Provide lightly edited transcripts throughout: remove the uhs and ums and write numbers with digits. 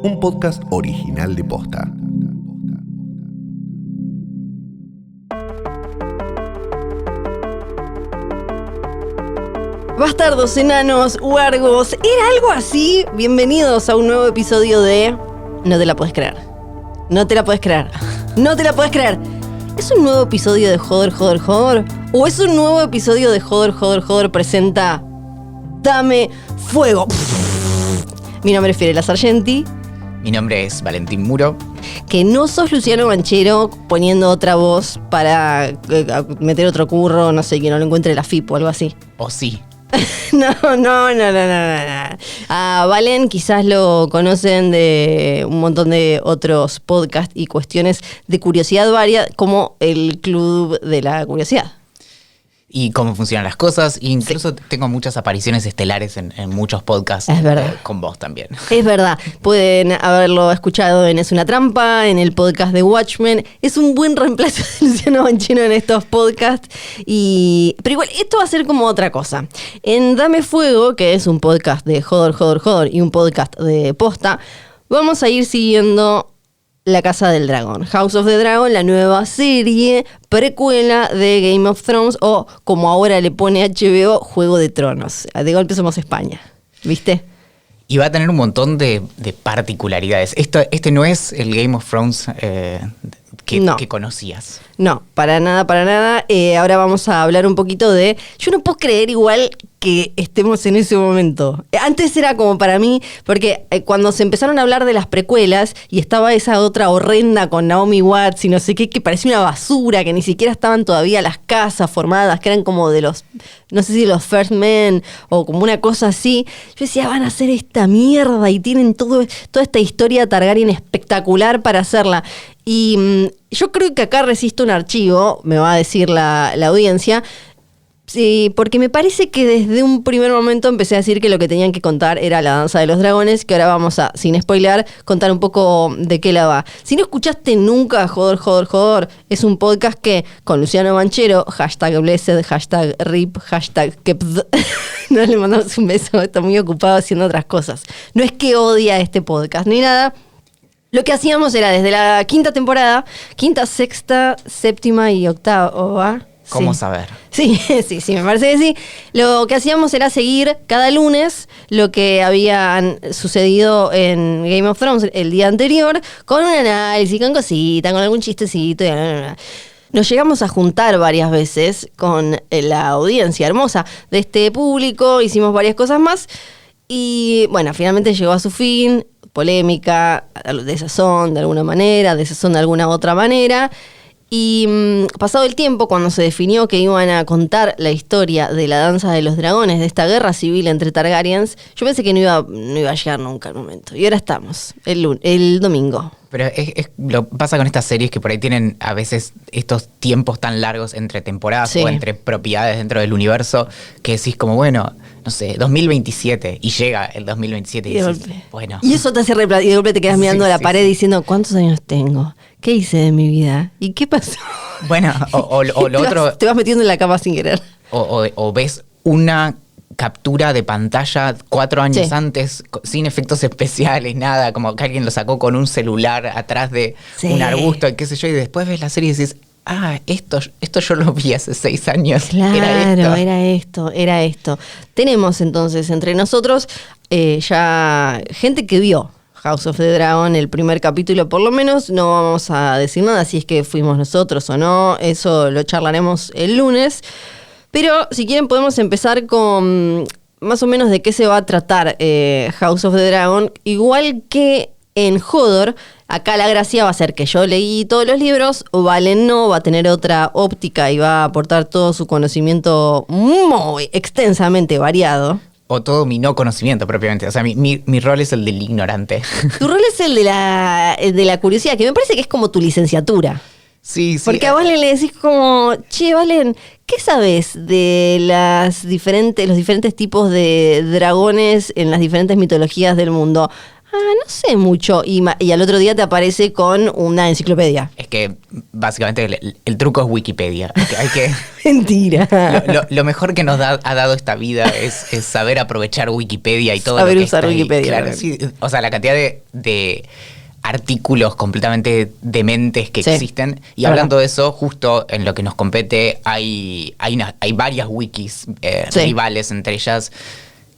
un podcast original de Posta. Bastardos, enanos, huargos, ¿era algo así? Bienvenidos a un nuevo episodio de No te la puedes creer. No te la puedes creer. No te la puedes creer. ¿Es un nuevo episodio de Joder, Joder, Joder? ¿O es un nuevo episodio de Joder, Joder, Joder presenta Dame Fuego? Mi nombre es Fiorella Sargenti. Mi nombre es Valentín Muro. Que no sos Luciano Banchero poniendo otra voz para meter otro curro, no sé, que no lo encuentre la FIP o algo así. ¿O sí? No. A Valen quizás lo conocen de un montón de otros podcasts y cuestiones de curiosidad varia, como el Club de la Curiosidad. Y cómo funcionan las cosas. Incluso tengo muchas apariciones estelares en muchos podcasts. Es verdad. Con vos también. Es verdad. Pueden haberlo escuchado en Es una trampa, en el podcast de Watchmen. Es un buen reemplazo de Luciano Banchero en estos podcasts. Pero igual, esto va a ser como otra cosa. En Dame Fuego, que es un podcast de Joder, Joder, Joder y un podcast de Posta, vamos a ir siguiendo La Casa del Dragón, House of the Dragon, la nueva serie precuela de Game of Thrones, o como ahora le pone HBO, Juego de Tronos. De golpe somos España, ¿viste? Y va a tener un montón de particularidades. Este no es el Game of Thrones que conocías. No, para nada. Ahora vamos a hablar un poquito de... Yo no puedo creer igual que estemos en ese momento. Antes era como para mí, porque cuando se empezaron a hablar de las precuelas y estaba esa otra horrenda con Naomi Watts y no sé qué, que parecía una basura, que ni siquiera estaban todavía las casas formadas, que eran como de los, no sé si los First Men o como una cosa así. Yo decía, van a hacer esta mierda y tienen toda esta historia Targaryen espectacular para hacerla. Y yo creo que acá resisto un archivo, me va a decir la audiencia. Sí, porque me parece que desde un primer momento empecé a decir que lo que tenían que contar era La Danza de los Dragones, que ahora vamos a, sin spoilear, contar un poco de qué la va. Si no escuchaste nunca Joder, Joder, Joder, es un podcast que con Luciano Banchero, #blessed, #rip, #kepd, no le mandamos un beso, está muy ocupado haciendo otras cosas. No es que odia este podcast ni nada. Lo que hacíamos era desde la quinta temporada, quinta, sexta, séptima y octava. ¿Cómo sí. saber? Sí, me parece que sí. Lo que hacíamos era seguir cada lunes lo que había sucedido en Game of Thrones el día anterior, con un análisis, con cositas, con algún chistecito. Nos llegamos a juntar varias veces con la audiencia hermosa de este público, hicimos varias cosas más y bueno, finalmente llegó a su fin, polémica, desazón de alguna manera, desazón de alguna otra manera. Y pasado el tiempo, cuando se definió que iban a contar la historia de la Danza de los Dragones, de esta guerra civil entre Targaryens, yo pensé que no iba a llegar nunca el momento. Y ahora estamos, el domingo. Pero lo que pasa con estas series que por ahí tienen a veces estos tiempos tan largos entre temporadas o entre propiedades dentro del universo, que decís como, bueno, no sé, 2027, y llega el 2027 y decís, bueno. Y eso te hace y de golpe te quedas mirando a la pared diciendo, ¿cuántos años tengo? ¿Qué hice de mi vida? ¿Y qué pasó? Bueno, o lo otro... Te vas metiendo en la cama sin querer. O ves una captura de pantalla 4 años antes, sin efectos especiales, nada, como que alguien lo sacó con un celular atrás de un arbusto, qué sé yo, y después ves la serie y dices, esto yo lo vi hace 6 años. Claro, era esto. Tenemos entonces entre nosotros ya gente que vio House of the Dragon, el primer capítulo por lo menos. No vamos a decir nada si es que fuimos nosotros o no, eso lo charlaremos el lunes. Pero si quieren podemos empezar con más o menos de qué se va a tratar House of the Dragon. Igual que en Hodor, acá la gracia va a ser que yo leí todos los libros, Valen no, va a tener otra óptica y va a aportar todo su conocimiento muy extensamente variado. O todo mi no conocimiento propiamente. O sea, mi rol es el del ignorante. Tu rol es el de la curiosidad, que me parece que es como tu licenciatura. Sí. Porque a Valen le decís como, che, Valen, ¿qué sabes de los diferentes tipos de dragones en las diferentes mitologías del mundo? no sé mucho. Y al otro día te aparece con una enciclopedia. Es que básicamente el truco es Wikipedia. Hay que Mentira. lo mejor que nos ha dado esta vida es saber aprovechar Wikipedia y todo saber lo que usar está ahí. Wikipedia. Claro, sí, o sea, la cantidad de artículos completamente dementes que existen. Y hablando de eso, justo en lo que nos compete, hay varias wikis rivales entre ellas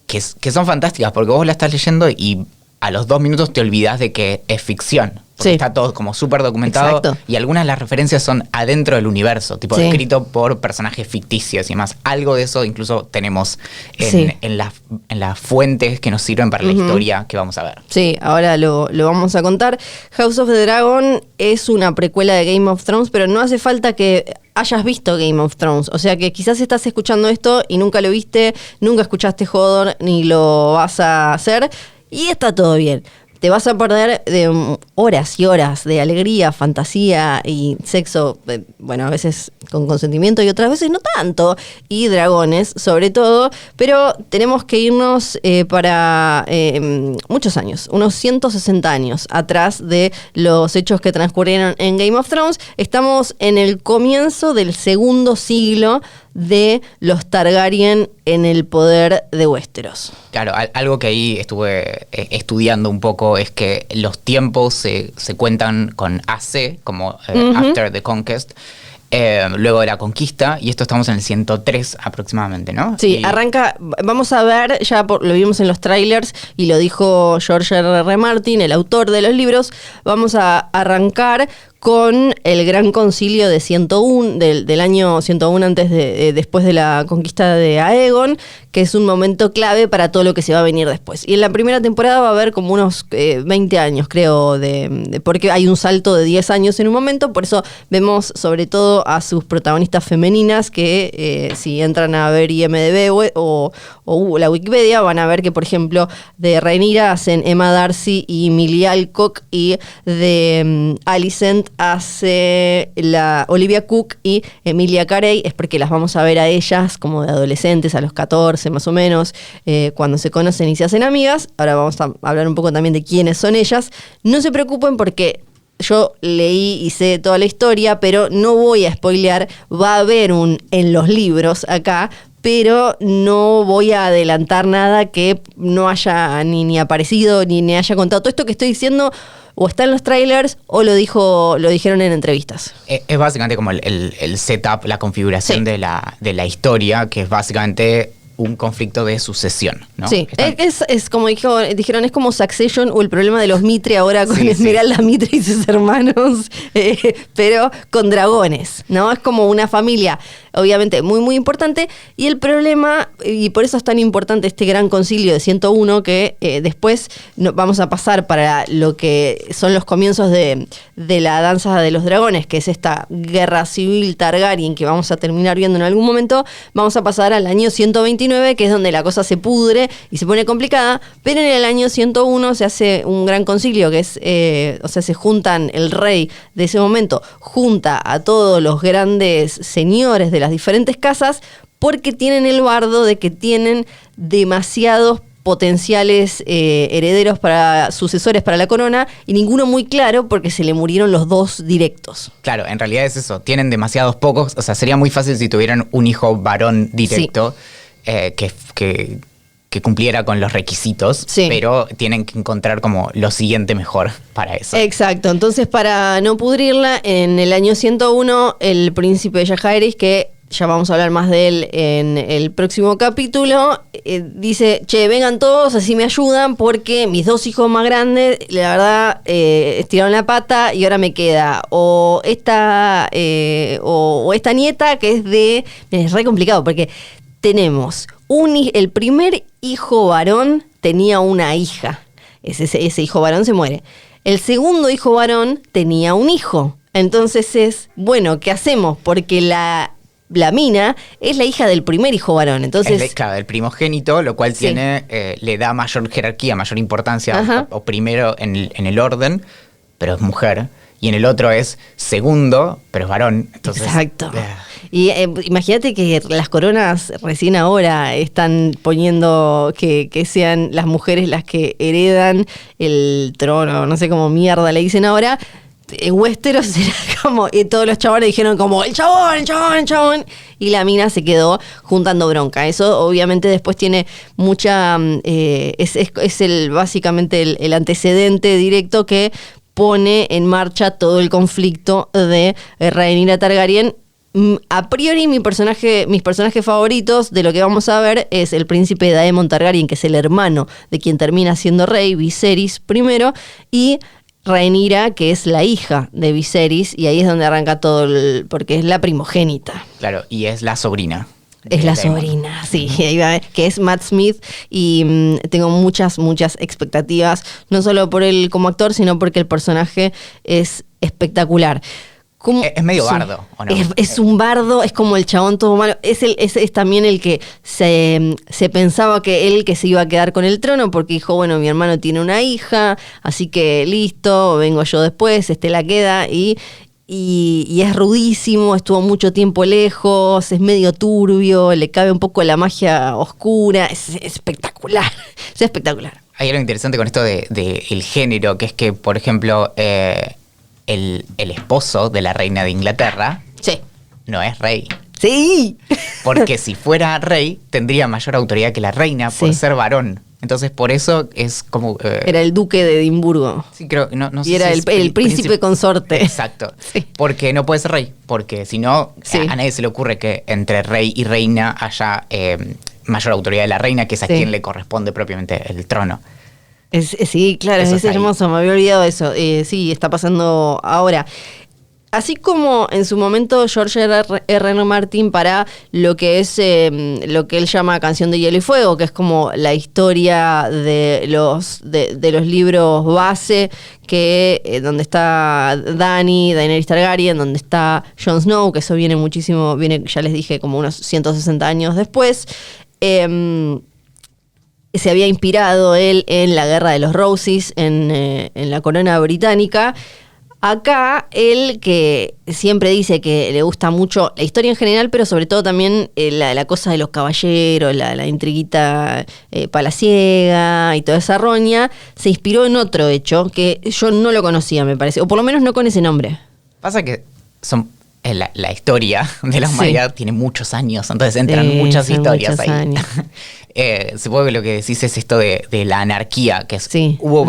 que son fantásticas, porque vos la estás leyendo y a los 2 minutos te olvidás de que es ficción. Porque está todo como súper documentado. Exacto. Y algunas de las referencias son adentro del universo, tipo escrito por personajes ficticios y demás. Algo de eso incluso tenemos en las fuentes que nos sirven para la historia que vamos a ver. Sí, ahora lo vamos a contar. House of the Dragon es una precuela de Game of Thrones, pero no hace falta que hayas visto Game of Thrones. O sea que quizás estás escuchando esto y nunca lo viste, nunca escuchaste Hodor, ni lo vas a hacer. Y está todo bien. Te vas a perder de horas y horas de alegría, fantasía y sexo, bueno, a veces con consentimiento y otras veces no tanto, y dragones sobre todo, pero tenemos que irnos para muchos años, unos 160 años atrás de los hechos que transcurrieron en Game of Thrones. Estamos en el comienzo del 2º siglo de los Targaryen en el poder de Westeros. Claro, algo que ahí estuve estudiando un poco es que los tiempos se cuentan con AC, como After the Conquest, luego de la conquista, y esto estamos en el 103 aproximadamente, ¿no? Sí, arranca, vamos a ver, ya lo vimos en los trailers y lo dijo George R.R. Martin, el autor de los libros. Vamos a arrancar con el Gran Concilio de 101, del año 101 después de la conquista de Aegon, que es un momento clave para todo lo que se va a venir después. Y en la primera temporada va a haber como unos 20 años, creo, porque hay un salto de 10 años en un momento, por eso vemos sobre todo a sus protagonistas femeninas que si entran a ver IMDb o la Wikipedia van a ver que, por ejemplo, de Rhaenyra hacen Emma Darcy y Millie Alcock, y de Alicent hace la Olivia Cook y Emilia Carey. Es porque las vamos a ver a ellas como de adolescentes, a los 14 más o menos, cuando se conocen y se hacen amigas. Ahora vamos a hablar un poco también de quiénes son ellas. No se preocupen porque yo leí y sé toda la historia, pero no voy a spoilear. Va a haber en los libros acá, pero no voy a adelantar nada que no haya ni aparecido, ni haya contado. Todo esto que estoy diciendo o está en los trailers o lo dijeron en entrevistas. Es básicamente como el setup, la configuración de la historia, que es básicamente un conflicto de sucesión, ¿no? Sí, es como dijeron, es como Succession o el problema de los Mitre ahora con Esmeralda Mitre y sus hermanos, pero con dragones, ¿no? Es como una familia, obviamente, muy, muy importante. Y el problema, y por eso es tan importante este Gran Concilio de 101, que después vamos a pasar para lo que son los comienzos de la danza de los dragones, que es esta guerra civil Targaryen que vamos a terminar viendo en algún momento. Vamos a pasar al año 129, que es donde la cosa se pudre y se pone complicada, pero en el año 101 se hace un gran concilio, que es, o sea, se juntan, el rey de ese momento junta a todos los grandes señores de las diferentes casas, porque tienen el bardo de que tienen demasiados potenciales herederos sucesores para la corona, y ninguno muy claro porque se le murieron los 2 directos. Claro, en realidad es eso, tienen demasiados pocos, o sea, sería muy fácil si tuvieran un hijo varón directo. Sí. Que cumpliera con los requisitos, pero tienen que encontrar como lo siguiente mejor para eso. Exacto, entonces para no pudrirla, en el año 101 el príncipe de Jaehaerys, que ya vamos a hablar más de él en el próximo capítulo, dice, vengan todos, así me ayudan, porque mis 2 hijos más grandes, la verdad, estiraron la pata y ahora me queda o esta nieta que es re complicado, porque tenemos el primer hijo varón tenía una hija. Ese hijo varón se muere. El segundo hijo varón tenía un hijo. Entonces ¿qué hacemos? Porque la mina es la hija del primer hijo varón. Entonces, claro, del primogénito, lo cual le da mayor jerarquía, mayor importancia, o primero en el orden, pero es mujer. y en el otro es segundo, pero es varón. Entonces, exacto. Y imagínate que las coronas recién ahora están poniendo que sean las mujeres las que heredan el trono, no sé cómo mierda le dicen ahora. En Westeros era como, y todos los chabones dijeron como, el chabón, y la mina se quedó juntando bronca. Eso obviamente después tiene mucha, básicamente el antecedente directo que pone en marcha todo el conflicto de Rhaenyra Targaryen. A priori mis personajes favoritos de lo que vamos a ver es el príncipe Daemon Targaryen, que es el hermano de quien termina siendo rey, Viserys primero, y Rhaenyra, que es la hija de Viserys, y ahí es donde arranca todo, porque es la primogénita. Claro, y es la sobrina. Es la sobrina, sí, que es Matt Smith, y tengo muchas expectativas, no solo por él como actor, sino porque el personaje es espectacular. Es medio bardo, ¿o no? Es un bardo, es como el chabón todo malo. Es también el que se pensaba que se iba a quedar con el trono porque dijo, bueno, mi hermano tiene una hija, así que listo, vengo yo después, la queda y es rudísimo, estuvo mucho tiempo lejos, es medio turbio, le cabe un poco la magia oscura, es espectacular, es espectacular. Hay algo interesante con esto de el género, que es que, por ejemplo, el esposo de la reina de Inglaterra no es rey. Sí. Porque si fuera rey, tendría mayor autoridad que la reina por ser varón. Entonces, por eso es como... era el duque de Edimburgo. Sí, creo, no sé y era el príncipe consorte. Exacto. Sí. Porque no puede ser rey. Porque si no, a nadie se le ocurre que entre rey y reina haya mayor autoridad de la reina, que es a quien le corresponde propiamente el trono. Sí, claro, es hermoso, me había olvidado eso. Sí, está pasando ahora. Así como en su momento George R. Martin para lo que es lo que él llama Canción de Hielo y Fuego, que es como la historia de los libros base, que donde está Daenerys Targaryen, donde está Jon Snow, que eso viene, ya les dije, como unos 160 años después. Se había inspirado él en la Guerra de los Roses, en la corona británica. Acá, él que siempre dice que le gusta mucho la historia en general, pero sobre todo también la cosa de los caballeros, la intriguita palaciega y toda esa roña, se inspiró en otro hecho que yo no lo conocía, me parece, o por lo menos no con ese nombre. Pasa que la historia de la humanidad tiene muchos años, entonces entran muchas historias ahí. Supongo que lo que decís es esto de la anarquía, que es, hubo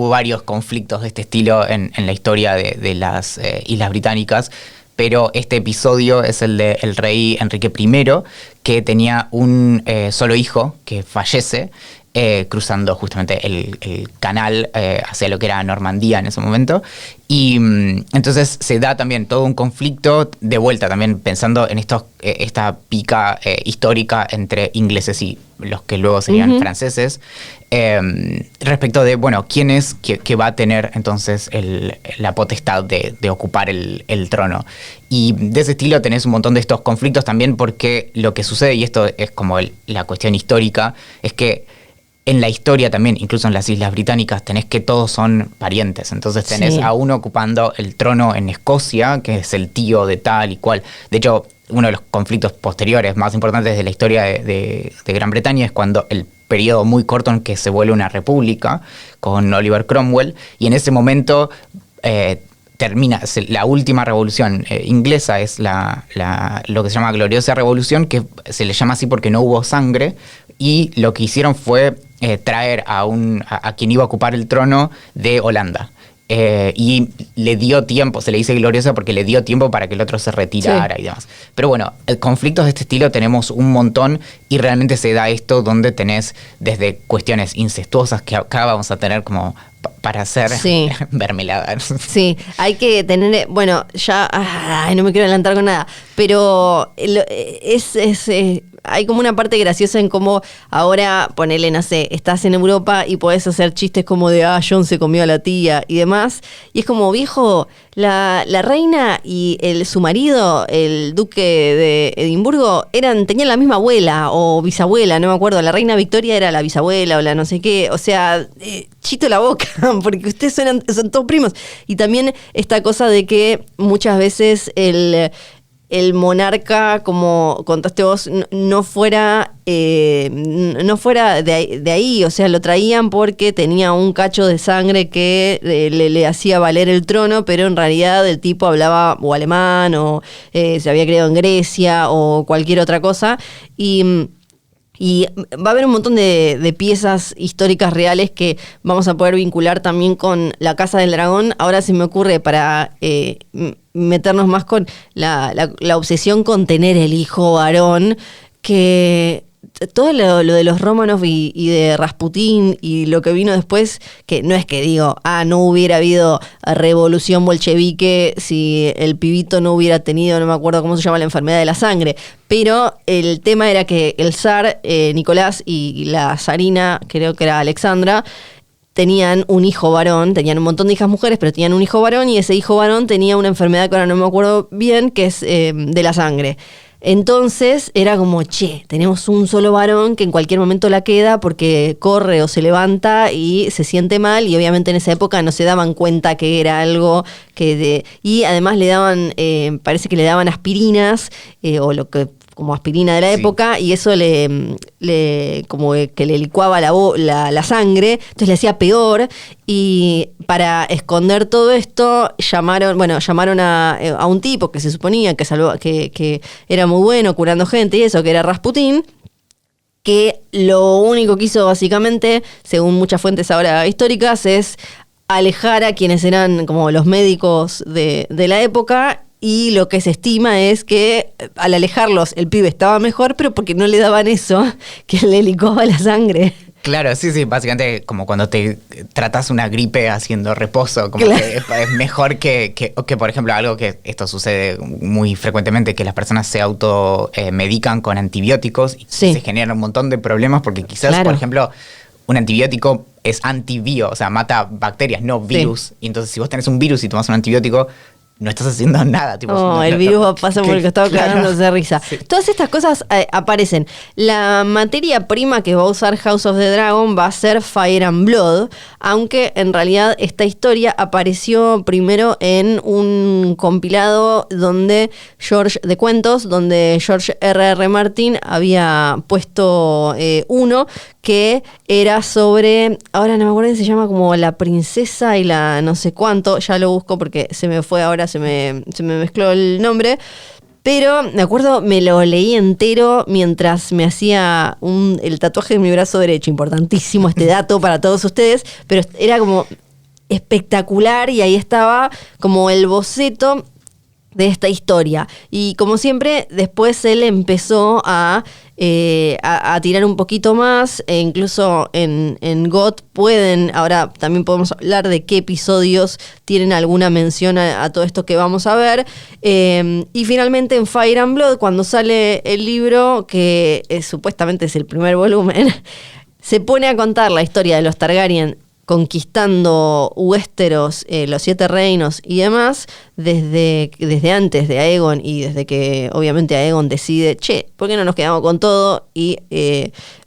varios conflictos de este estilo en la historia de las Islas Británicas, pero este episodio es el de el rey Enrique I, que tenía un solo hijo que fallece cruzando justamente el canal hacia lo que era Normandía en ese momento. Y entonces se da también todo un conflicto, de vuelta también pensando en esta pica histórica entre ingleses y los que luego serían franceses, respecto de, bueno, quién es que va a tener entonces la potestad de ocupar el trono. Y de ese estilo tenés un montón de estos conflictos también, porque lo que sucede, y esto es como la cuestión histórica, es que en la historia también, incluso en las Islas Británicas, tenés que todos son parientes. Entonces tenés a uno ocupando el trono en Escocia, que es el tío de tal y cual. De hecho, uno de los conflictos posteriores más importantes de la historia de Gran Bretaña es cuando el periodo muy corto en que se vuelve una república con Oliver Cromwell, y en ese momento termina la última revolución inglesa, es lo que se llama Gloriosa Revolución, que se le llama así porque no hubo sangre, y lo que hicieron fue traer a quien iba a ocupar el trono de Holanda. Y le dio tiempo, se le dice gloriosa porque le dio tiempo para que el otro se retirara y demás. Pero bueno, conflictos de este estilo tenemos un montón, y realmente se da esto donde tenés desde cuestiones incestuosas, que acá vamos a tener como para hacer mermelada. Sí, hay que tener, bueno, ya, no me quiero adelantar con nada, pero hay como una parte graciosa en cómo ahora, ponele, no sé, estás en Europa y podés hacer chistes como de, Jon se comió a la tía y demás, y es como, viejo, la reina y su marido, el duque de Edimburgo, tenían la misma abuela o bisabuela, no me acuerdo. La reina Victoria era la bisabuela o la no sé qué. O sea, chito la boca, porque ustedes son todos primos. Y también esta cosa de que muchas veces el monarca, como contaste vos, no fuera de ahí, o sea, lo traían porque tenía un cacho de sangre que le hacía valer el trono, pero en realidad el tipo hablaba o alemán o se había criado en Grecia o cualquier otra cosa. Y va a haber un montón de piezas históricas reales que vamos a poder vincular también con la Casa del Dragón. Ahora se me ocurre para meternos más con la obsesión con tener el hijo varón, que todo lo de los Romanov y de Rasputín y lo que vino después, que no es que digo, no hubiera habido revolución bolchevique si el pibito no hubiera tenido, no me acuerdo cómo se llama, la enfermedad de la sangre, pero el tema era que el zar Nicolás y la zarina, creo que era Alexandra, tenían un hijo varón, tenían un montón de hijas mujeres, pero tenían un hijo varón, y ese hijo varón tenía una enfermedad que ahora no me acuerdo bien, que es de la sangre. Entonces era como, tenemos un solo varón que en cualquier momento la queda porque corre o se levanta y se siente mal, y obviamente en esa época no se daban cuenta que era algo y además le daban, parece que le daban aspirinas o lo que como aspirina de la época, y eso como que le licuaba la sangre, entonces le hacía peor. Y para esconder todo esto llamaron a un tipo que se suponía que era muy bueno curando gente y eso, que era Rasputín, que lo único que hizo básicamente, según muchas fuentes ahora históricas, es alejar a quienes eran como los médicos de la época. Y lo que se estima es que al alejarlos el pibe estaba mejor, pero porque no le daban eso, que le licuaba la sangre. Claro, sí, básicamente como cuando te tratas una gripe haciendo reposo, como claro, que es mejor que, por ejemplo, algo que esto sucede muy frecuentemente, que las personas se automedican con antibióticos y se generan un montón de problemas porque quizás, claro, por ejemplo, un antibiótico es antibio, o sea, mata bacterias, no virus. Y entonces si vos tenés un virus y tomás un antibiótico, no estás haciendo nada. El virus pasa por el costado cagándose de risa. Sí. Todas estas cosas aparecen. La materia prima que va a usar House of the Dragon va a ser Fire and Blood, aunque en realidad esta historia apareció primero en un compilado de cuentos, donde George R.R. Martin había puesto uno que era sobre, ahora no me acuerdo, se llama como La princesa y la no sé cuánto, ya lo busco porque se me fue ahora, se me mezcló el nombre, pero me acuerdo, me lo leí entero mientras me hacía el tatuaje de mi brazo derecho, importantísimo este dato para todos ustedes, pero era como espectacular y ahí estaba como el boceto de esta historia. Y como siempre, después él empezó a tirar un poquito más, e incluso en GOT ahora también podemos hablar de qué episodios tienen alguna mención a todo esto que vamos a ver. Y finalmente en Fire and Blood, cuando sale el libro, que supuestamente es el primer volumen, se pone a contar la historia de los Targaryen conquistando Westeros, los 7 reinos y demás, desde antes de Aegon, y desde que obviamente Aegon decide, ¿por qué no nos quedamos con todo? Y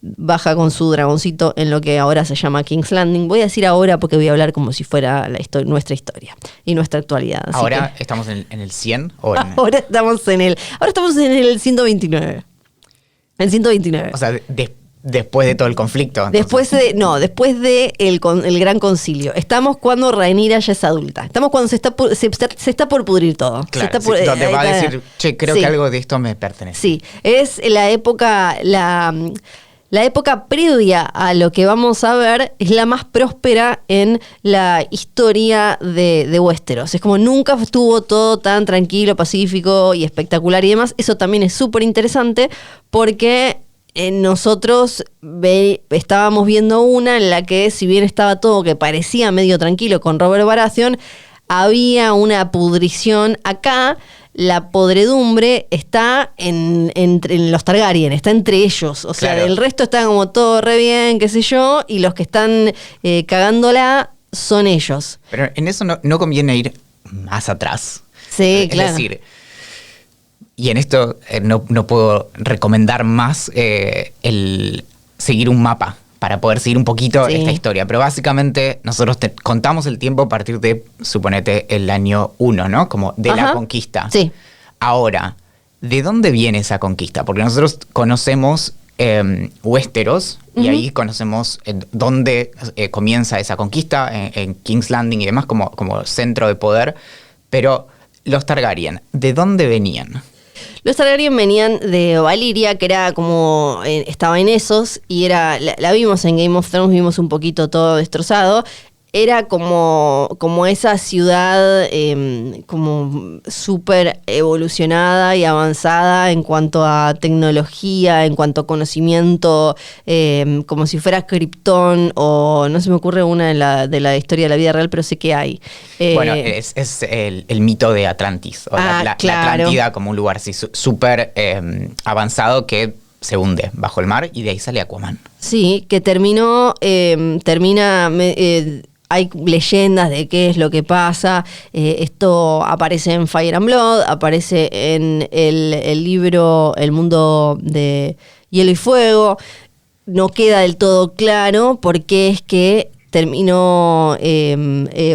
baja con su dragoncito en lo que ahora se llama King's Landing. Voy a decir ahora porque voy a hablar como si fuera nuestra historia y nuestra actualidad. Así ¿ahora estamos en el 100? Ahora estamos en el 129. El 129. O sea, después de todo el conflicto. Entonces. Después de el gran concilio. Estamos cuando Rhaenyra ya es adulta. Estamos cuando se está por pudrir todo. Claro, donde va a decir, creo que algo de esto me pertenece. Sí, es la época, la época previa a lo que vamos a ver, es la más próspera en la historia de Westeros. Es como nunca estuvo todo tan tranquilo, pacífico y espectacular y demás. Eso también es súper interesante porque nosotros estábamos viendo una en la que, si bien estaba todo que parecía medio tranquilo con Robert Baratheon, había una pudrición. Acá la podredumbre está en los Targaryen, está entre ellos. O sea, del resto está como todo re bien, qué sé yo, y los que están cagándola son ellos. Pero en eso no conviene ir más atrás. Sí, claro. Es decir, y en esto no puedo recomendar más el seguir un mapa para poder seguir un poquito esta historia. Pero básicamente nosotros contamos el tiempo a partir de, suponete, el año 1, ¿no? Como de la conquista. Sí. Ahora, ¿de dónde viene esa conquista? Porque nosotros conocemos Westeros y ahí conocemos dónde comienza esa conquista, en King's Landing y demás, como centro de poder. Pero los Targaryen, ¿de dónde venían? Los Targaryen venían de Valyria, que era como, estaba en Essos, y era, la vimos en Game of Thrones, vimos un poquito todo destrozado. Era como esa ciudad como súper evolucionada y avanzada en cuanto a tecnología, en cuanto a conocimiento, como si fuera Krypton, o no se me ocurre una de la historia de la vida real, pero sé que hay. Bueno, es el mito de Atlantis, o la Atlántida como un lugar así súper avanzado que se hunde bajo el mar y de ahí sale Aquaman. Sí, que termina... hay leyendas de qué es lo que pasa. Esto aparece en Fire and Blood, aparece en el libro El mundo de Hielo y Fuego. No queda del todo claro por qué es que terminó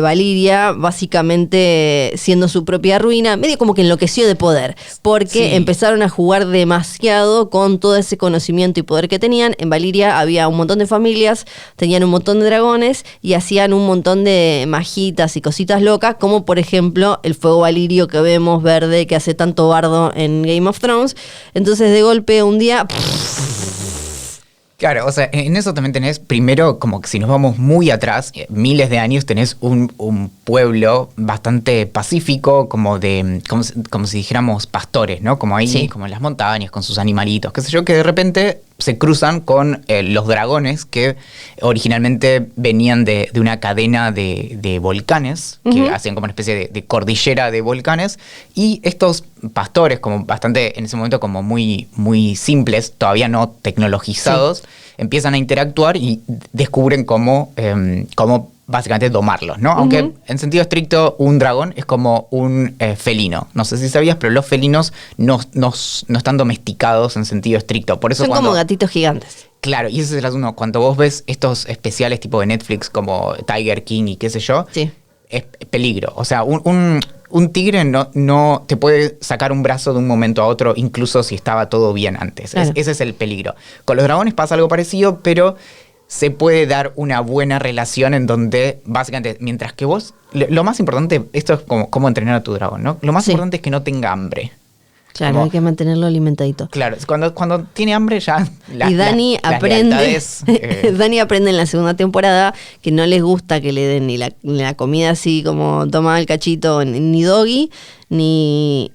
Valyria básicamente siendo su propia ruina, medio como que enloqueció de poder, porque empezaron a jugar demasiado con todo ese conocimiento y poder que tenían. En Valyria había un montón de familias, tenían un montón de dragones y hacían un montón de magitas y cositas locas, como por ejemplo el fuego valirio que vemos verde, que hace tanto bardo en Game of Thrones. Entonces de golpe un día... Claro, o sea, en eso también tenés, primero, como que si nos vamos muy atrás, miles de años, tenés un pueblo bastante pacífico, como si dijéramos pastores, ¿no? Como ahí, como en las montañas, con sus animalitos, qué sé yo, que de repente se cruzan con los dragones que originalmente venían de una cadena de volcanes, que hacían como una especie de cordillera de volcanes, y estos pastores, como bastante en ese momento como muy, muy simples, todavía no tecnologizados, empiezan a interactuar y descubren cómo básicamente domarlos, ¿no? Aunque en sentido estricto un dragón es como un felino. No sé si sabías, pero los felinos no están domesticados en sentido estricto. Por eso son como gatitos gigantes. Claro, y ese es el asunto. Cuando vos ves estos especiales tipo de Netflix como Tiger King y qué sé yo, es peligro. O sea, un tigre no te puede sacar un brazo de un momento a otro, incluso si estaba todo bien antes. Claro. Ese es el peligro. Con los dragones pasa algo parecido, pero se puede dar una buena relación en donde, básicamente, mientras que vos... Lo más importante, esto es como entrenar a tu dragón, ¿no? Lo más importante es que no tenga hambre. Claro, hay que mantenerlo alimentadito. Claro, cuando tiene hambre ya... Y Dani aprende... Dani aprende en la segunda temporada que no les gusta que le den ni la comida así como toma el cachito, ni doggy, ni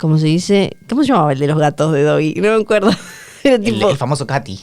¿cómo se dice? ¿Cómo se llamaba el de los gatos de doggy? No me acuerdo. El famoso Katy.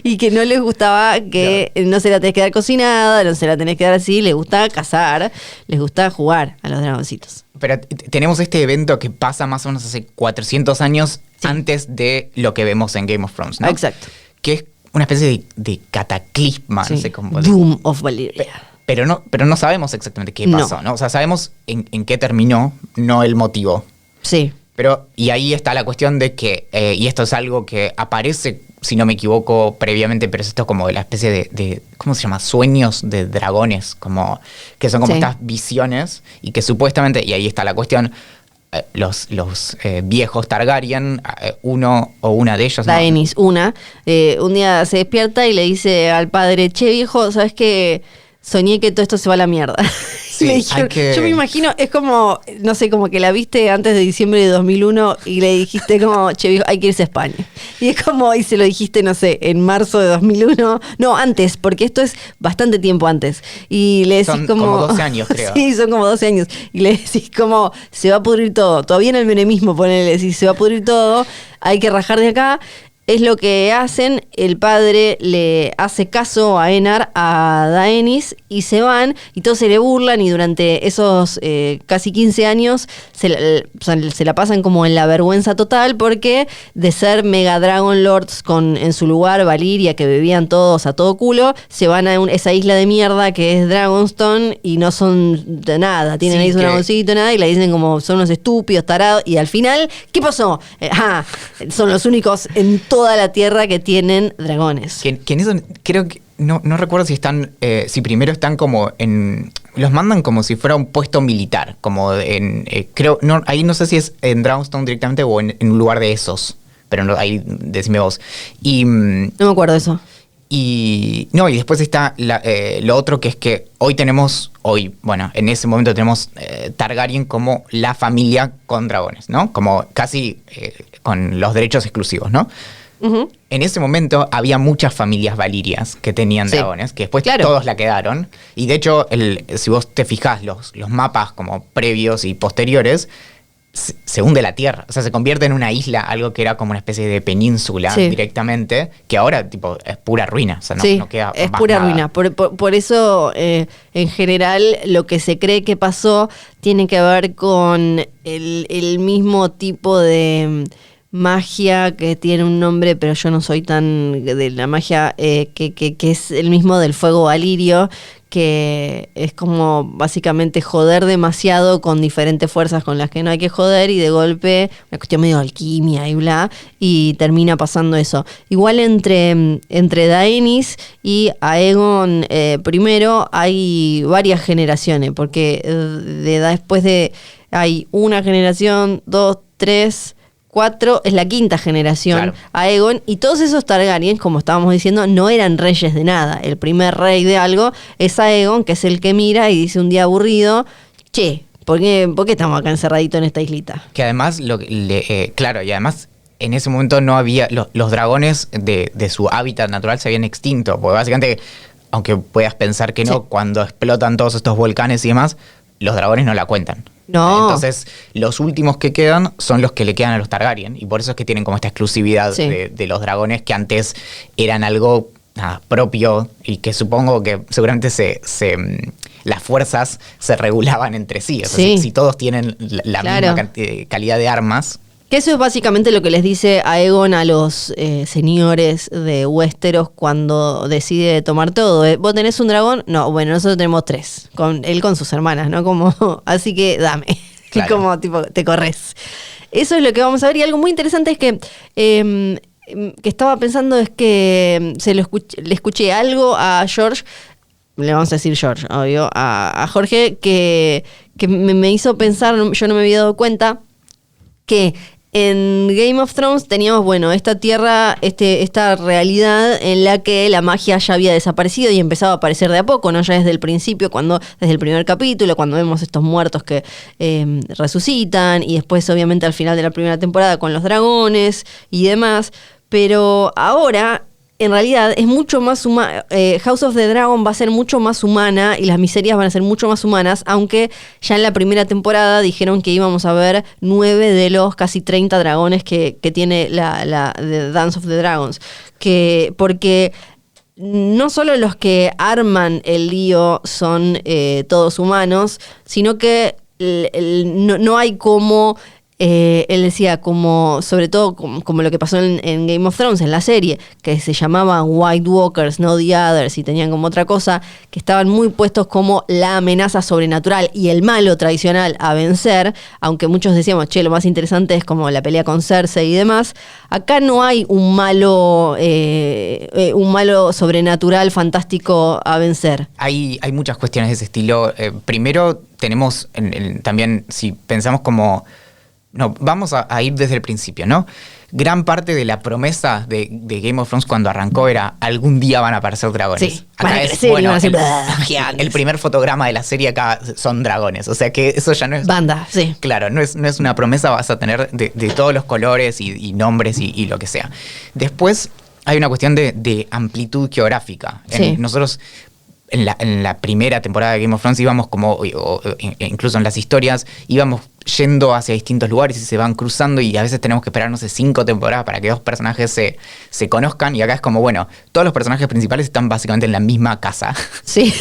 Y que no les gustaba que no se la tenés que dar cocinada, no se la tenés que dar así, les gusta cazar, les gusta jugar a los dragoncitos. Pero tenemos este evento que pasa más o menos hace 400 años antes de lo que vemos en Game of Thrones, ¿no? Exacto. Que es una especie de cataclisma, no sé cómo... Doom of Valyria. Pero no sabemos exactamente qué pasó, ¿no? O sea, sabemos en qué terminó, no el motivo. Sí. Pero, y ahí está la cuestión de que, y esto es algo que aparece, si no me equivoco, previamente, pero esto es como de la especie de ¿cómo se llama? Sueños de dragones, como que son como estas visiones, y que supuestamente, y ahí está la cuestión, los viejos Targaryen, uno o una de ellos... Daenerys, un día se despierta y le dice al padre, che viejo, ¿sabes qué? Soñé que todo esto se va a la mierda. Sí, le dijeron, yo me imagino, es como, no sé, como que la viste antes de diciembre de 2001 y le dijiste como, che, viejo, hay que irse a España. Y es como, y se lo dijiste, no sé, en marzo de 2001. No, antes, porque esto es bastante tiempo antes. Y le decís son como 12 años, creo. Sí, son como 12 años. Y le decís como, se va a pudrir todo. Todavía en el menemismo, ponele, decís, se va a pudrir todo, hay que rajar de acá. es lo que hacen. El padre le hace caso a Enar, a Daenerys, y se van, y todos se le burlan, y durante esos casi 15 años se la pasan como en la vergüenza total, porque de ser Mega Dragon Lords con en su lugar Valyria, que bebían todos a todo culo, se van a esa isla de mierda que es Dragonstone, y no son de nada, tienen ahí su dragoncito, nada, y le dicen como son unos estúpidos, tarados, y al final, ¿qué pasó? Son los únicos en toda la tierra que tienen dragones. Que en eso creo que no recuerdo si están, si primero están como los mandan como si fuera un puesto militar, como creo, ahí no sé si es en Dragonstone directamente o en un lugar de esos, pero ahí decime vos. Y no me acuerdo de eso. Y después está lo otro, que es que en ese momento tenemos Targaryen como la familia con dragones, ¿no? Como casi con los derechos exclusivos, ¿no? Uh-huh. En ese momento había muchas familias valirias que tenían dragones, que después todos la quedaron. Y de hecho, si vos te fijás los mapas como previos y posteriores, se hunde la tierra, o sea, se convierte en una isla, algo que era como una especie de península directamente, que ahora tipo es pura ruina, o sea, no queda es más pura nada. ruina. Por eso, en general, lo que se cree que pasó tiene que ver con el mismo tipo de magia que tiene un nombre, pero yo no soy tan de la magia, que es el mismo del fuego valirio, que es como básicamente joder demasiado con diferentes fuerzas con las que no hay que joder, y de golpe una cuestión medio de alquimia y bla, y termina pasando eso. Igual entre Daenerys y Aegon primero hay varias generaciones, porque después hay una generación, 2, 3... 4, es la quinta generación, Aegon, y todos esos Targaryen, como estábamos diciendo, no eran reyes de nada. El primer rey de algo es Aegon, que es el que mira y dice un día aburrido, ¿por qué estamos acá encerraditos en esta islita? Que además, y además en ese momento no había, los dragones de su hábitat natural se habían extinto, porque básicamente, aunque puedas pensar que no, cuando explotan todos estos volcanes y demás, los dragones no la cuentan. No. Entonces, los últimos que quedan son los que le quedan a los Targaryen. Y por eso es que tienen como esta exclusividad de los dragones, que antes eran algo propio, y que supongo que seguramente las fuerzas se regulaban entre sí. O sea, si todos tienen la misma calidad de armas. Que eso es básicamente lo que les dice Aegon a los señores de Westeros cuando decide tomar todo. ¿Vos tenés un dragón? No, bueno, nosotros tenemos 3. Él con sus hermanas, ¿no? Como, así que dame. Claro. Como tipo, te corres. Eso es lo que vamos a ver. Y algo muy interesante es que estaba pensando es que le escuché algo a George, le vamos a decir George, obvio, a Jorge, que me hizo pensar, yo no me había dado cuenta, que en Game of Thrones teníamos, esta tierra, esta realidad en la que la magia ya había desaparecido y empezaba a aparecer de a poco, ¿no? Ya desde el principio, desde el primer capítulo, cuando vemos estos muertos que resucitan, y después obviamente al final de la primera temporada con los dragones y demás. Pero ahora, en realidad, es mucho más humana. House of the Dragon va a ser mucho más humana, y las miserias van a ser mucho más humanas, aunque ya en la primera temporada dijeron que íbamos a ver 9 de los casi 30 dragones que tiene la The Dance of the Dragons. Porque no solo los que arman el lío son todos humanos, sino que no hay como... él decía, como sobre todo como lo que pasó en Game of Thrones, en la serie, que se llamaban White Walkers, no The Others, y tenían como otra cosa, que estaban muy puestos como la amenaza sobrenatural y el malo tradicional a vencer, aunque muchos decíamos, lo más interesante es como la pelea con Cersei y demás. Acá no hay un malo sobrenatural fantástico a vencer. Hay muchas cuestiones de ese estilo. Primero tenemos también, si pensamos como... No, vamos a ir desde el principio, ¿no? Gran parte de la promesa de Game of Thrones cuando arrancó era algún día van a aparecer dragones. Sí, acá el primer fotograma de la serie acá son dragones. O sea que eso ya no es... Banda, sí. Claro, no es una promesa, vas a tener de todos los colores y nombres y lo que sea. Después hay una cuestión de amplitud geográfica. Sí. Nosotros... en la primera temporada de Game of Thrones íbamos como, incluso en las historias, íbamos yendo hacia distintos lugares y se van cruzando y a veces tenemos que esperar, no sé, 5 temporadas para que 2 personajes se conozcan, y acá es como, bueno, todos los personajes principales están básicamente en la misma casa. Sí,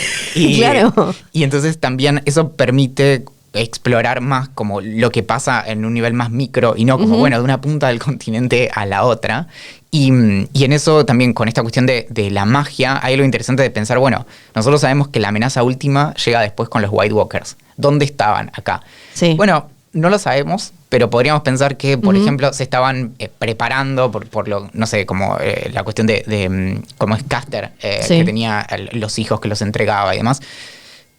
claro. Y entonces también eso permite explorar más como lo que pasa en un nivel más micro y no como, bueno, de una punta del continente a la otra. Y en eso también, con esta cuestión de la magia, hay algo interesante de pensar, bueno, nosotros sabemos que la amenaza última llega después con los White Walkers. ¿Dónde estaban acá? Sí. Bueno, no lo sabemos, pero podríamos pensar que, por ejemplo, se estaban preparando por lo, no sé, como la cuestión de cómo es Caster, que tenía los hijos que los entregaba y demás.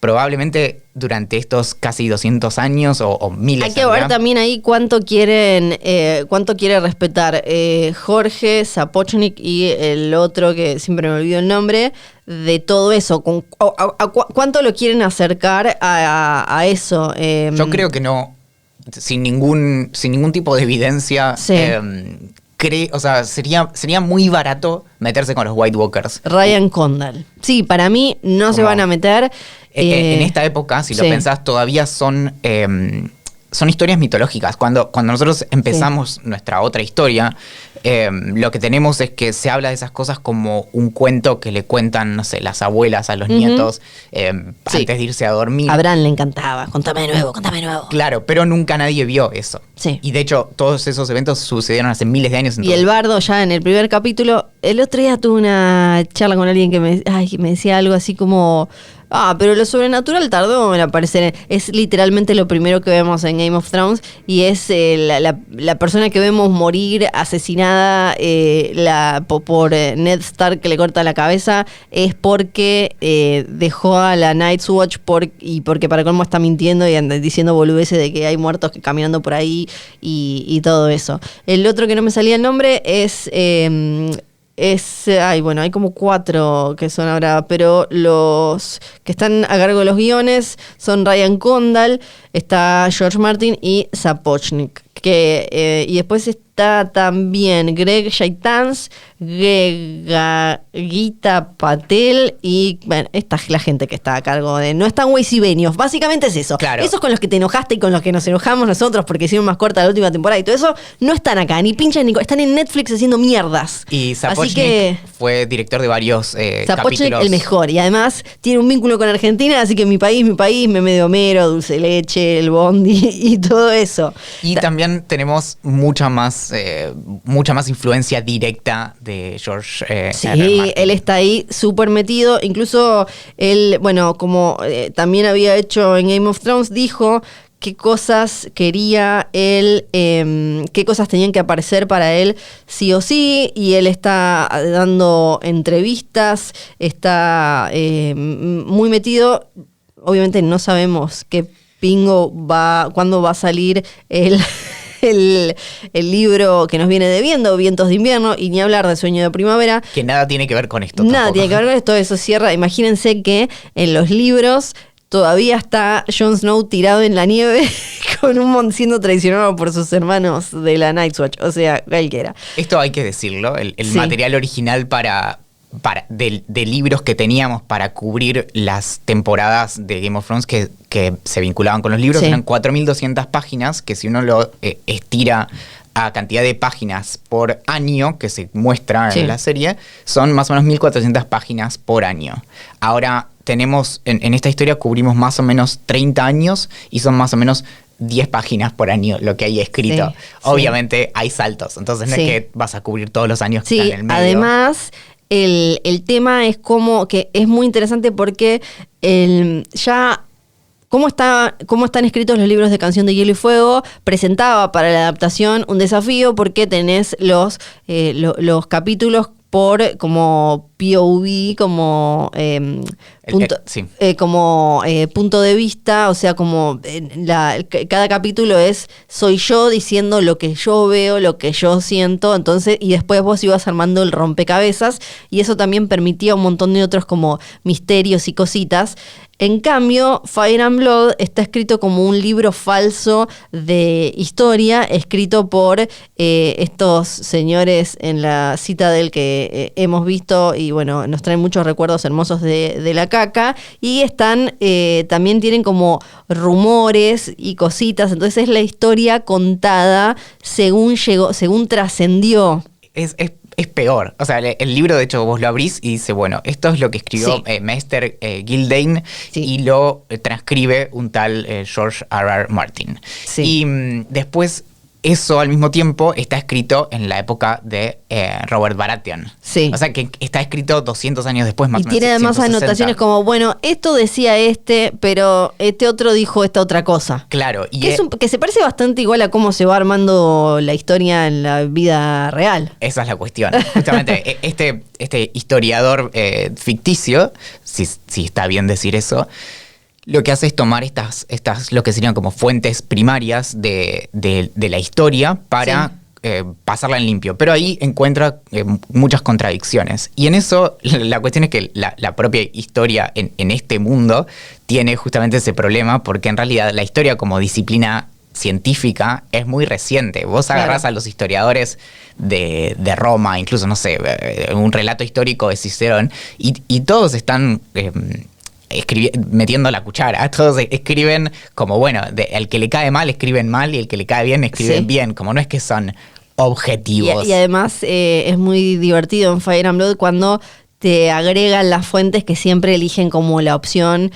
Probablemente durante estos casi 200 años o miles. Hay que ver también ahí cuánto quiere respetar Jorge, Sapochnik y el otro que siempre me olvido el nombre, de todo eso. ¿Cuánto lo quieren acercar a eso? Yo creo que no, sin ningún tipo de evidencia. Sí. O sea, sería muy barato meterse con los White Walkers. Ryan Condal. Sí, para mí no se van a meter. En esta época, si lo pensás, todavía son historias mitológicas. Cuando nosotros empezamos nuestra otra historia, lo que tenemos es que se habla de esas cosas como un cuento que le cuentan, no sé, las abuelas a los nietos antes de irse a dormir. A Bran le encantaba, contame de nuevo. Claro, pero nunca nadie vio eso. Sí. Y de hecho, todos esos eventos sucedieron hace miles de años. Y el bardo ya en el primer capítulo, el otro día tuve una charla con alguien que me decía algo así como... pero lo sobrenatural tardó en aparecer. Es literalmente lo primero que vemos en Game of Thrones y es la persona que vemos morir asesinada por Ned Stark, que le corta la cabeza, es porque dejó a la Night's Watch y porque para colmo está mintiendo y anda diciendo boludeces de que hay muertos caminando por ahí y todo eso. El otro que no me salía el nombre es... hay como 4 que son ahora, pero los que están a cargo de los guiones son Ryan Condal, está George Martin y Sapochnik. Y después está también Greg Shaitans, Gita Patel y bueno, esta es la gente que está a cargo de... No están Weiss y Benioff, básicamente es eso. Claro. Esos con los que te enojaste y con los que nos enojamos nosotros porque hicimos más corta la última temporada y todo eso, no están acá, ni pinchan ni... Están en Netflix haciendo mierdas. Y Sapochnik fue director de varios capítulos. El mejor, y además tiene un vínculo con Argentina, así que mi país, Meme de Homero, Dulce Leche, el Bondi y todo eso. Y también tenemos mucha más influencia directa de George sí, R. Martin. Él está ahí súper metido. Incluso él, bueno, como también había hecho en Game of Thrones, dijo qué cosas quería él, qué cosas tenían que aparecer para él sí o sí, y él está dando entrevistas, está muy metido. Obviamente no sabemos qué pingo cuándo va a salir el libro que nos viene debiendo, Vientos de Invierno, y ni hablar de Sueño de Primavera. Que nada tiene que ver con esto. Nada tampoco. tiene que ver con esto, eso cierra. Imagínense que en los libros todavía está Jon Snow tirado en la nieve siendo traicionado por sus hermanos de la Night's Watch. O sea, cualquiera. Esto hay que decirlo, el material original de libros que teníamos para cubrir las temporadas de Game of Thrones que se vinculaban con los libros eran 4.200 páginas, que si uno lo estira a cantidad de páginas por año que se muestra en la serie, son más o menos 1.400 páginas por año. Ahora tenemos, en esta historia cubrimos más o menos 30 años y son más o menos 10 páginas por año lo que hay escrito. Obviamente hay saltos, entonces no es que vas a cubrir todos los años que están en el medio. Además... El tema es como que es muy interesante porque cómo están escritos los libros de Canción de Hielo y Fuego presentaba para la adaptación un desafío porque tenés los capítulos por como POV, como punto de vista, o sea, como cada capítulo soy yo diciendo lo que yo veo, lo que yo siento, entonces, y después vos ibas armando el rompecabezas, y eso también permitía un montón de otros como misterios y cositas. En cambio, Fire and Blood está escrito como un libro falso de historia, escrito por estos señores en la Citadel que hemos visto, y bueno, nos traen muchos recuerdos hermosos de la caca. Y están, también tienen como rumores y cositas. Entonces es la historia contada según trascendió. Es peor. O sea, el libro, de hecho, vos lo abrís y dice, bueno, esto es lo que escribió Meister Gildane, y lo transcribe un tal George R.R. Martin. Sí. Y después, eso al mismo tiempo está escrito en la época de Robert Baratheon. Sí. O sea, que está escrito 200 años después, más o menos. Y tiene además 160. anotaciones como, bueno, esto decía pero este otro dijo esta otra cosa. Claro. Y que se parece bastante igual a cómo se va armando la historia en la vida real. esa es la cuestión. Justamente, este historiador ficticio, si está bien decir eso, lo que hace es tomar estas lo que serían como fuentes primarias de la historia para pasarla en limpio. Pero ahí encuentra muchas contradicciones. Y en eso, la cuestión es que la propia historia en este mundo tiene justamente ese problema, porque en realidad la historia como disciplina científica es muy reciente. Vos agarrás a los historiadores de Roma, incluso, no sé, un relato histórico de Cicerón, y todos están metiendo la cuchara. Todos escriben como, bueno, el que le cae mal escriben mal y el que le cae bien escriben bien. Como no es que son objetivos. Y además es muy divertido en Fire and Blood cuando te agregan las fuentes que siempre eligen como la opción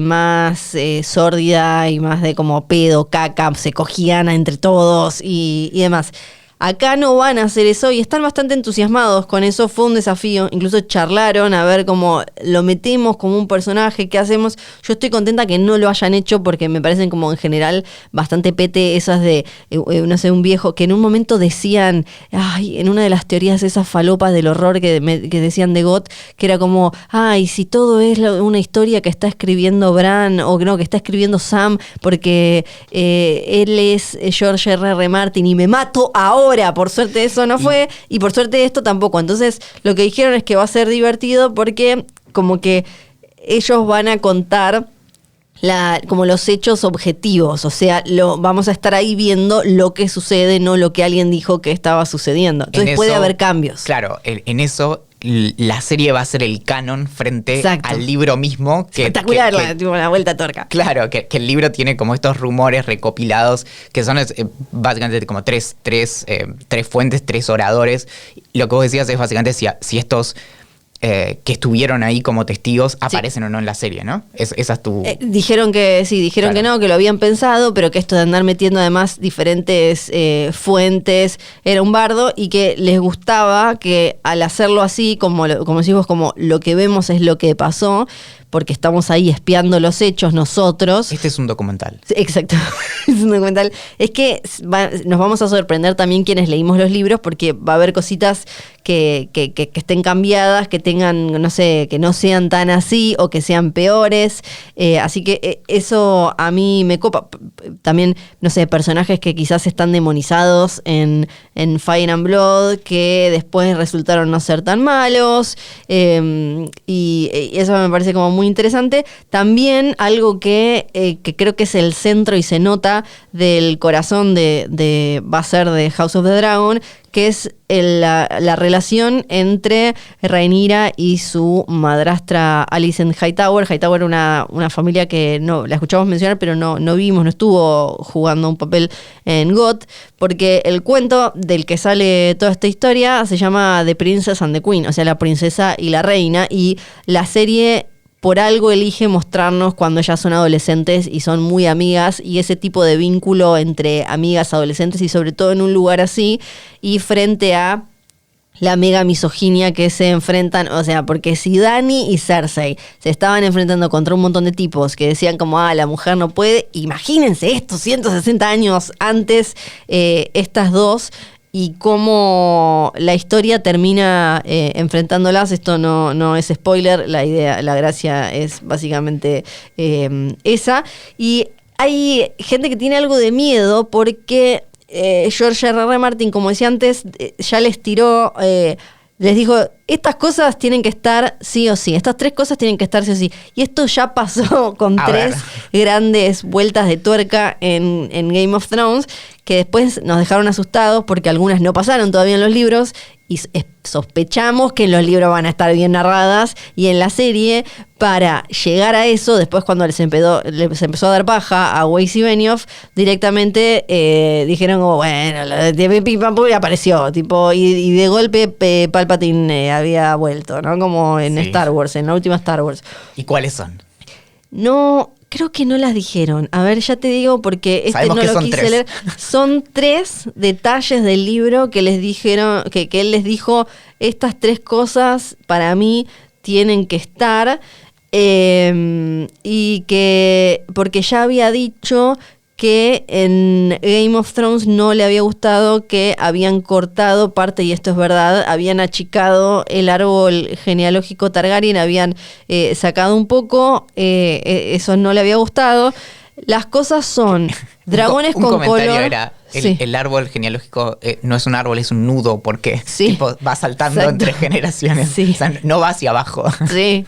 más sórdida y más de como pedo, caca, se cogían entre todos y demás. Acá no van a hacer eso y están bastante entusiasmados con eso. Fue un desafío. Incluso charlaron a ver cómo lo metemos como un personaje, qué hacemos. Yo estoy contenta que no lo hayan hecho porque me parecen como en general bastante pete esas de, no sé, un viejo que en un momento decían, ay, en una de las teorías esas falopas del horror que decían de Got, que era como, ay, si todo es una historia que está escribiendo Bran o no, que está escribiendo Sam porque él es George R.R. Martin y me mato ahora. Por suerte eso no fue y por suerte esto tampoco. Entonces lo que dijeron es que va a ser divertido porque como que ellos van a contar como los hechos objetivos, o sea, vamos a estar ahí viendo lo que sucede, no lo que alguien dijo que estaba sucediendo. Entonces puede haber cambios. Claro, en eso la serie va a ser el canon frente al libro mismo. Espectacular, la vuelta a tuerca. Claro, que el libro tiene como estos rumores recopilados, que son básicamente como tres fuentes, tres oradores. Lo que vos decías es básicamente si estos que estuvieron ahí como testigos aparecen o no en la serie, ¿no? Esa es tu... dijeron que sí, dijeron que no, que lo habían pensado, pero que esto de andar metiendo además diferentes fuentes era un bardo y que les gustaba que al hacerlo así, como decís vos, como lo que vemos es lo que pasó, porque estamos ahí espiando los hechos nosotros. Este es un documental. Exacto, es un documental. Es que nos vamos a sorprender también quienes leímos los libros, porque va a haber cositas que estén cambiadas, que tengan, no sé, que no sean tan así o que sean peores. Así que eso a mí me copa. También, no sé, personajes que quizás están demonizados en Fire and Blood, que después resultaron no ser tan malos. Y eso me parece como muy interesante. También algo que creo que es el centro y se nota del corazón va a ser de House of the Dragon, que es la relación entre Rhaenyra y su madrastra Alicent Hightower. Hightower era una familia que no la escuchamos mencionar, pero no vimos, no estuvo jugando un papel en GOT, porque el cuento del que sale toda esta historia se llama The Princess and the Queen, o sea, la princesa y la reina, y la serie por algo elige mostrarnos cuando ellas son adolescentes y son muy amigas, y ese tipo de vínculo entre amigas adolescentes y sobre todo en un lugar así y frente a la mega misoginia que se enfrentan, o sea, porque si Dany y Cersei se estaban enfrentando contra un montón de tipos que decían como, la mujer no puede, imagínense esto 160 años antes, estas dos, y cómo la historia termina enfrentándolas. Esto no es spoiler, la gracia es básicamente esa. Y hay gente que tiene algo de miedo porque George R.R. Martin, como decía antes, ya les tiró... les dijo, estas cosas tienen que estar sí o sí, estas tres cosas tienen que estar sí o sí. Y esto ya pasó con tres grandes vueltas de tuerca en Game of Thrones, que después nos dejaron asustados porque algunas no pasaron todavía en los libros y sospechamos que en los libros van a estar bien narradas y en la serie, para llegar a eso, después cuando les empezó a dar paja a Weiss y Benioff, directamente dijeron como, bueno, lo de Pim Pam Pum apareció, tipo, y de golpe Palpatine había vuelto, ¿no? Como en Star Wars, en la última Star Wars. ¿Y cuáles son? No, creo que no las dijeron. A ver, ya te digo porque Sabemos no que lo son quise 3. leer. Son 3 detalles del libro que les dijeron, que él les dijo, estas 3 cosas para mí tienen que estar. Y que, porque ya había dicho que en Game of Thrones no le había gustado que habían cortado parte, y esto es verdad, habían achicado el árbol genealógico Targaryen, habían sacado un poco, eso no le había gustado. Las cosas son dragones un con comentario color. era, Sí. el árbol genealógico no es un árbol, es un nudo, porque Sí. tipo, va saltando Exacto. entre generaciones. Sí. O sea, no va hacia abajo. Sí.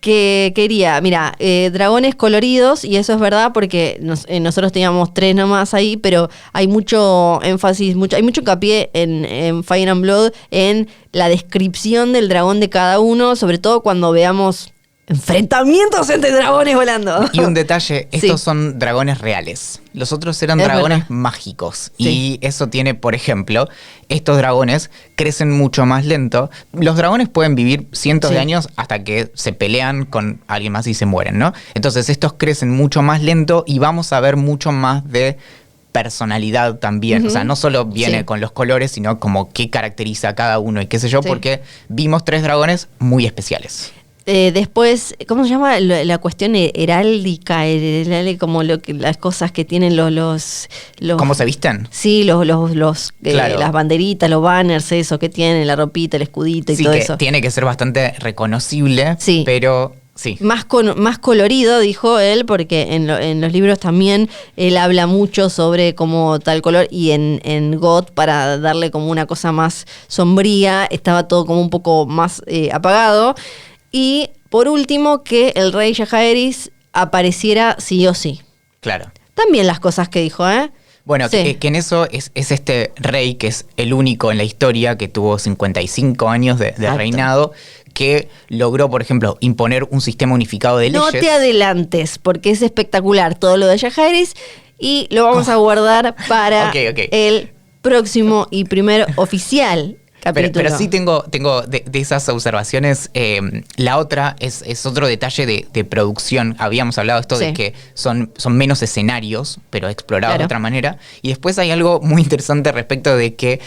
Que quería, mira, dragones coloridos, y eso es verdad porque nosotros teníamos 3 nomás ahí, pero hay mucho énfasis, hay mucho hincapié en Fire and Blood, en la descripción del dragón de cada uno, sobre todo cuando veamos enfrentamientos entre dragones volando. Y un detalle, estos Sí. son dragones reales. Los otros eran Es dragones verdad. mágicos. Sí. Y eso tiene, por ejemplo, estos dragones crecen mucho más lento. Los dragones pueden vivir cientos Sí. de años hasta que se pelean con alguien más y se mueren, ¿no? Entonces estos crecen mucho más lento y vamos a ver mucho más de personalidad también. Ujú. O sea, no solo viene Sí. con los colores, sino como qué caracteriza a cada uno y qué sé yo, Sí. porque vimos 3 dragones muy especiales. Después, ¿cómo se llama? La cuestión heráldica, como las cosas que tienen los ¿Cómo se visten? Sí, Claro. las banderitas, los banners, eso que tienen, la ropita, el escudito y Sí, todo que eso. tiene que ser bastante reconocible, Sí. pero sí. Más colorido, dijo él, porque en los libros también él habla mucho sobre como tal color, y en GOT, para darle como una cosa más sombría, estaba todo como un poco más apagado. Y por último, que el rey Jaehaerys apareciera sí o sí. Claro. También las cosas que dijo, ¿eh? Bueno, Sí. que en eso es este rey que es el único en la historia que tuvo 55 años de Exacto. reinado, que logró, por ejemplo, imponer un sistema unificado de No leyes. te adelantes, porque es espectacular todo lo de Jaehaerys, y lo vamos a guardar para Ok, ok. el próximo y primer oficial capítulo. Pero sí tengo de esas observaciones. La otra es otro detalle de producción. Habíamos hablado de esto Sí. de que son menos escenarios, pero explorados Claro. de otra manera. Y después hay algo muy interesante respecto de que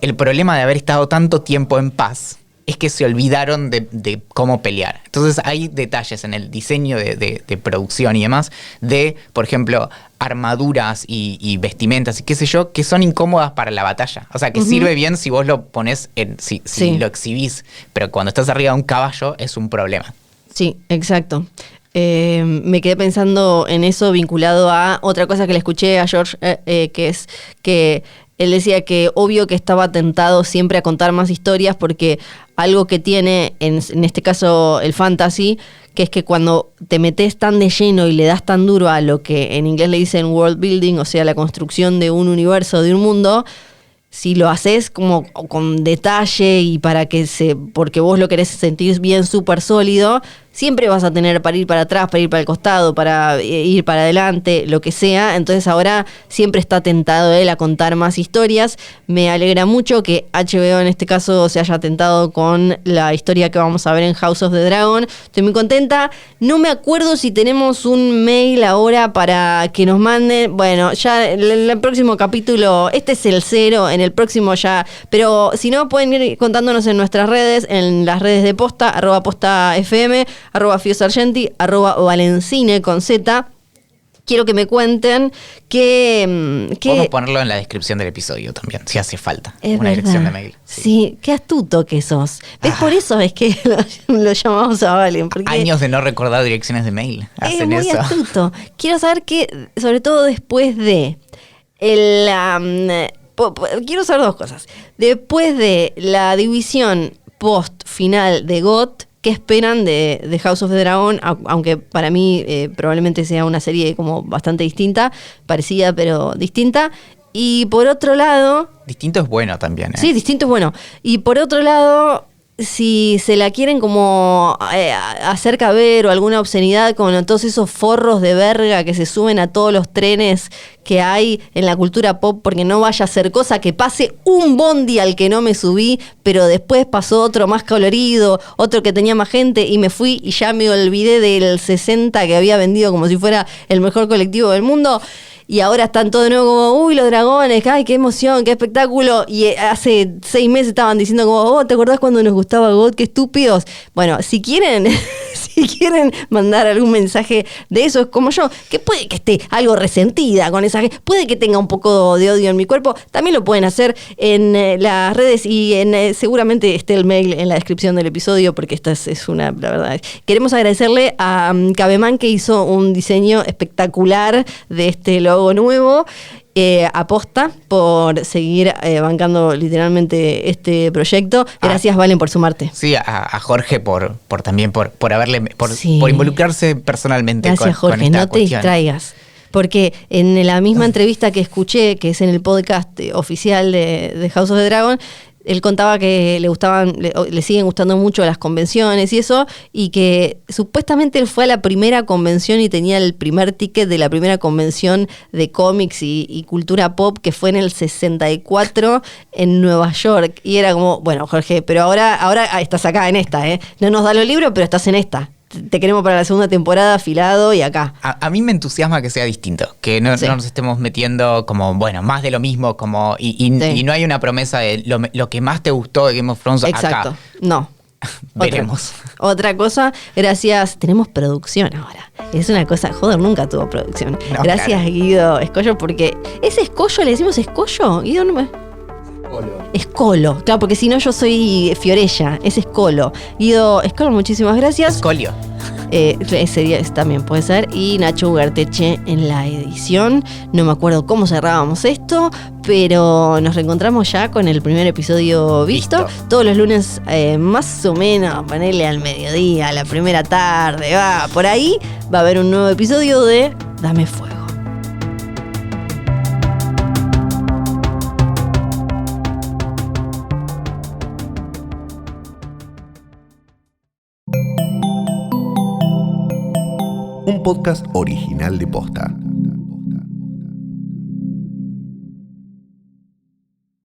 el problema de haber estado tanto tiempo en paz es que se olvidaron de cómo pelear. Entonces hay detalles en el diseño de producción y demás, de, por ejemplo, armaduras y vestimentas y qué sé yo, que son incómodas para la batalla. O sea, que sirve bien si vos lo pones, si Sí. lo exhibís, pero cuando estás arriba de un caballo es un problema. Sí, exacto. Me quedé pensando en eso vinculado a otra cosa que le escuché a George, que es que él decía que obvio que estaba tentado siempre a contar más historias, porque algo que tiene, en este caso el fantasy, que es que cuando te metes tan de lleno y le das tan duro a lo que en inglés le dicen world building, o sea, la construcción de un universo, de un mundo, si lo haces como con detalle y porque vos lo querés sentir bien súper sólido, siempre vas a tener para ir para atrás, para ir para el costado, para ir para adelante, lo que sea. Entonces ahora siempre está tentado él a contar más historias. Me alegra mucho que HBO en este caso se haya tentado con la historia que vamos a ver en House of the Dragon. Estoy muy contenta. No me acuerdo si tenemos un mail ahora para que nos manden. Bueno, ya el próximo capítulo, este es el 0, en el próximo ya. Pero si no, pueden ir contándonos en nuestras redes, en las redes de Posta, @PostaFM, @FioSargenti, @Valencine con Z. Quiero que me cuenten qué... Podemos ponerlo en la descripción del episodio también, si hace falta. Es una dirección de verdad. mail. Sí, qué astuto que sos. ¿Ves? Por eso es que lo llamamos a Valen. Porque Años de no recordar direcciones de mail. es Hacen muy eso. astuto. Quiero saber que, sobre todo después de quiero saber 2 cosas. Después de la división post final de GOT, qué esperan de House of the Dragon, aunque para mí probablemente sea una serie como bastante distinta, parecida pero distinta. Y por otro lado... Distinto es bueno también, ¿eh? Sí, distinto es bueno. Y por otro lado, si se la quieren como hacer caber o alguna obscenidad con todos esos forros de verga que se suben a todos los trenes que hay en la cultura pop, porque no vaya a ser cosa que pase un bondi al que no me subí, pero después pasó otro más colorido, otro que tenía más gente y me fui y ya me olvidé del 60 que había vendido como si fuera el mejor colectivo del mundo. Y ahora están todos de nuevo como, uy, los dragones, ay, qué emoción, qué espectáculo. Y hace 6 meses estaban diciendo como, oh, ¿te acordás cuando nos gustaba God? Qué estúpidos. Bueno, si quieren mandar algún mensaje de eso, es como yo, que puede que esté algo resentida con esa gente, puede que tenga un poco de odio en mi cuerpo, también lo pueden hacer en las redes y seguramente esté el mail en la descripción del episodio, porque esta es una, la verdad. Queremos agradecerle a Cabeman, que hizo un diseño espectacular de este logo nuevo. Aposta por seguir bancando literalmente este proyecto. Gracias, Valen, por sumarte. Sí, a Jorge por también por haberle Sí. por involucrarse personalmente. Gracias, Jorge, con esta no te cuestión. distraigas. Porque en la misma entrevista que escuché, que es en el podcast oficial de House of the Dragon, él contaba que le siguen gustando mucho las convenciones y eso, y que supuestamente él fue a la primera convención y tenía el primer ticket de la primera convención de cómics y cultura pop, que fue en el 64 en Nueva York. Y era como, bueno, Jorge, pero ahora estás acá en esta, ¿eh? No nos da los libros, pero estás en esta. Te queremos para la segunda temporada afilado y acá. A mí me entusiasma que sea distinto, que no nos estemos metiendo como, bueno, más de lo mismo, como y no hay una promesa de lo que más te gustó de Game of Thrones. Exacto. Acá. No. Veremos. Otra cosa, gracias. Tenemos producción ahora. Es una cosa, joder, nunca tuvo producción. No, Gracias, claro. Guido Escollo, porque ¿es Escollo? ¿Le decimos Escollo? Guido, no me... Escolo, claro, porque si no yo soy Fiorella, es Escolo. Guido Escolo, muchísimas gracias. Escolio. Ese también puede ser. Y Nacho Ugarteche en la edición. No me acuerdo cómo cerrábamos esto, pero nos reencontramos ya con el primer episodio visto. Todos los lunes, más o menos, ponele al mediodía, a la primera tarde, por ahí va a haber un nuevo episodio de Dame Fuego. Un podcast original de Posta.